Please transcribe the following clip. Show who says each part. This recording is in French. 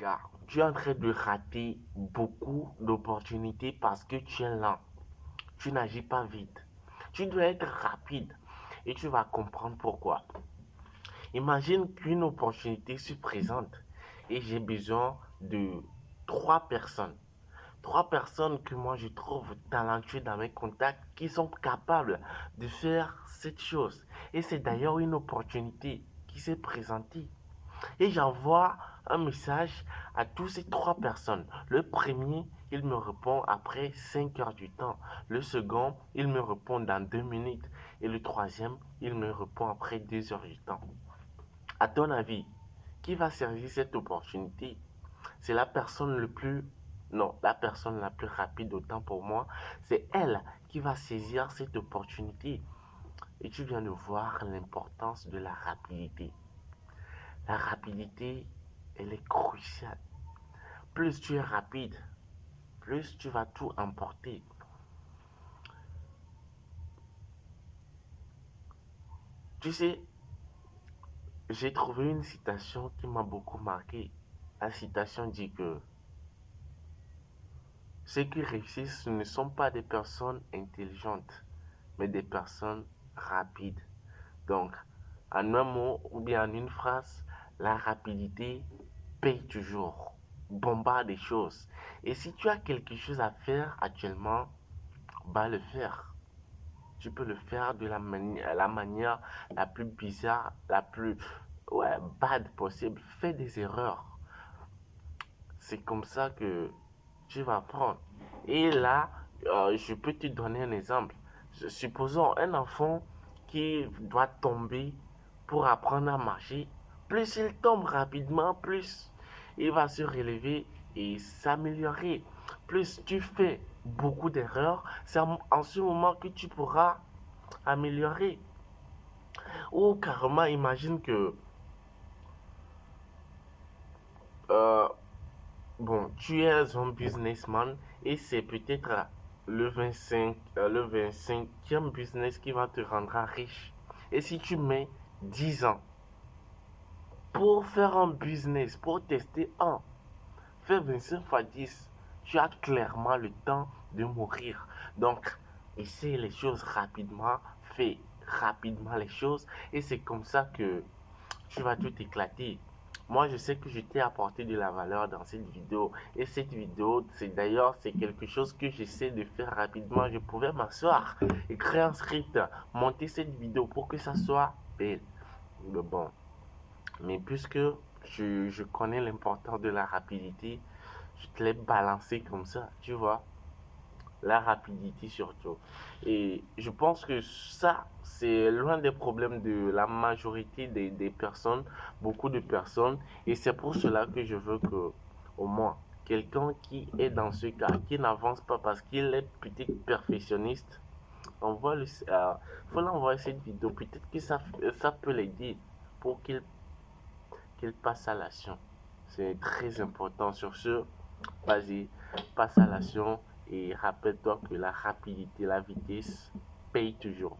Speaker 1: gars, tu es en train de rater beaucoup d'opportunités parce que tu es lent. Tu n'agis pas vite. Tu dois être rapide et tu vas comprendre pourquoi. Imagine qu'une opportunité se présente et j'ai besoin de trois personnes. Trois personnes que moi je trouve talentueuses dans mes contacts qui sont capables de faire cette chose. Et c'est d'ailleurs une opportunité qui s'est présentée. Et j'envoie un message à tous ces trois personnes. Le premier, il me répond après 5 heures du temps. Le second, il me répond dans 2 minutes. Et le troisième, il me répond après 2 heures du temps. À ton avis, qui va saisir cette opportunité? C'est la personne le plus... Non, la personne la plus rapide, autant pour moi, c'est elle qui va saisir cette opportunité. Et tu viens de voir l'importance de la rapidité. La rapidité, elle est cruciale. Plus tu es rapide, plus tu vas tout emporter. Tu sais, j'ai trouvé une citation qui m'a beaucoup marqué. La citation dit que ceux qui réussissent ce ne sont pas des personnes intelligentes, mais des personnes rapides. Donc, en un mot ou bien en une phrase, la rapidité paye toujours, bombarde des choses. Et si tu as quelque chose à faire actuellement, va le faire. Tu peux le faire de la manière la plus bizarre, la plus bad possible. Fais des erreurs. C'est comme ça que tu vas apprendre. Et là, je peux te donner un exemple. Supposons un enfant qui doit tomber pour apprendre à marcher. Plus il tombe rapidement, plus il va se relever et s'améliorer. Plus tu fais beaucoup d'erreurs, c'est en ce moment que tu pourras améliorer. Ou carrément, imagine que euh, bon, tu es un businessman et c'est peut-être le 25e business qui va te rendre riche. Et si tu mets 10 ans pour faire un business, pour tester un, fais 25 fois 10, tu as clairement le temps de mourir. Donc, essaie les choses rapidement, fais rapidement les choses et c'est comme ça que tu vas tout éclater. Moi, je sais que je t'ai apporté de la valeur dans cette vidéo. Et cette vidéo, c'est quelque chose que j'essaie de faire rapidement. Je pouvais m'asseoir, écrire un script, monter cette vidéo pour que ça soit belle. Mais bon, mais puisque je connais l'importance de la rapidité, je te l'ai balancé comme ça, tu vois la rapidité surtout. Et je pense que ça, c'est l'un des problèmes de la majorité des personnes, beaucoup de personnes. Et c'est pour cela que je veux que, au moins, quelqu'un qui est dans ce cas, qui n'avance pas parce qu'il est peut-être perfectionniste, faut l'envoyer cette vidéo. Peut-être que ça peut l'aider pour qu'il passe à l'action. C'est très important. Sur ce, vas-y, passe à l'action et rappelle-toi que la rapidité, la vitesse paye toujours.